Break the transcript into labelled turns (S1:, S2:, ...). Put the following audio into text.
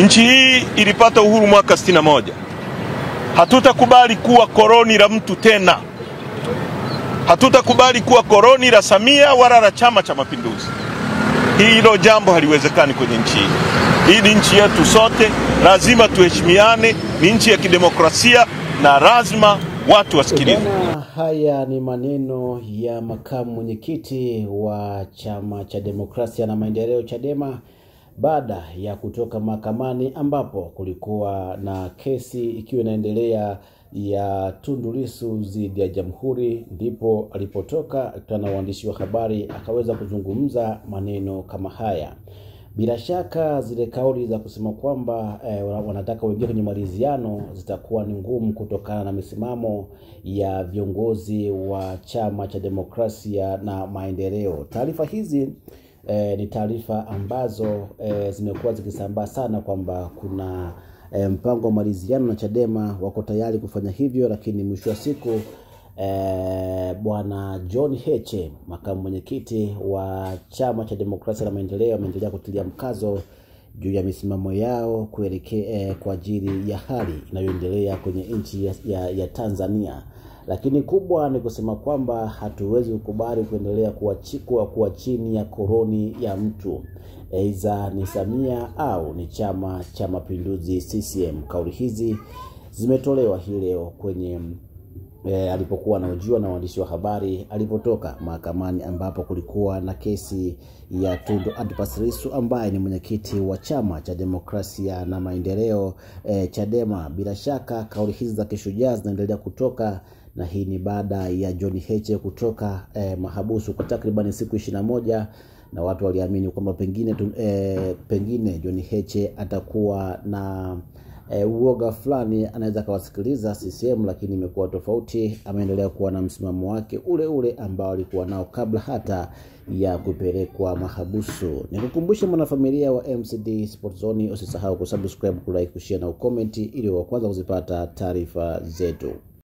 S1: Nchi hii ilipata uhuru mwaka 61. Hatutakubali kuwa koloni la mtu tena. Hatutakubali kuwa koloni la Samia wala la Chama cha Mapinduzi. Hilo jambo haliwezekani kwenye nchi hii. Hii ni nchi yetu sote, lazima tuheshimiane, ni nchi ya kidemokrasia na lazima watu wasikilize.
S2: Haya ni maneno ya makamu mwenyekiti wa Chama cha Demokrasia na Maendeleo Chadema baada ya kutoka mahakamani ambapo kulikuwa na kesi ikiwa inaendelea ya Tundu Lissu dhidi ya Jamhuri. Ndipo alipotoka akutana na waandishi wa habari akaweza kuzungumza maneno kama haya. Bila shaka zile kauli za kusema kwamba wanataka waingie kwenye maridhiano zitakuwa ni ngumu kutokana na misimamo ya viongozi wa Chama cha Demokrasia na Maendeleo. Taarifa hizi ni taarifa ambazo zimekuwa zikisambaa sana kwamba kuna mpango wa maridhiano na Chadema wako tayari kufanya hivyo, lakini mwisho wa siku Bwana John Heche, makamu mwenyekiti wa Chama cha Demokrasia na Maendeleo, ameendelea kutilia mkazo juu ya misimamo yao kuelekea kwa ajili ya hali inayoendelea kwenye nchi ya Tanzania. Lakini kubwa ni kusema kwamba hatuwezi kukubali kuendelea kuwa chini ya koloni ya mtu, aidha ni Samia au ni Chama cha Mapinduzi CCM. Kauli hizi zimetolewa hii leo kwenye alipokuwa anahojiwa na waandishi wa habari alipotoka mahakamani, ambapo kulikuwa na kesi ya Tundu Antipas Lissu ambaye ni mwenyekiti wa Chama cha Demokrasia na Maendeleo Chadema. Bila shaka kauli hizi za kishujaa zinaendelea kutoka, na hii ni baada ya John Heche kutoka mahabusu kwa takriban siku 21, na watu waliamini kwamba pengine John Heche atakuwa na uoga fulani, anaweza kawasikiliza CCM, lakini imekuwa tofauti. Ameendelea kuwa na msimamo wake ule ambao alikuwa nao kabla hata ya kupelekwa mahabusu. Nikukumbushe mwanafamilia wa MCD Sport Zone, usisahau kusubscribe, kulike, kushare na ucomment ili wa kwanza kuzipata taarifa zetu.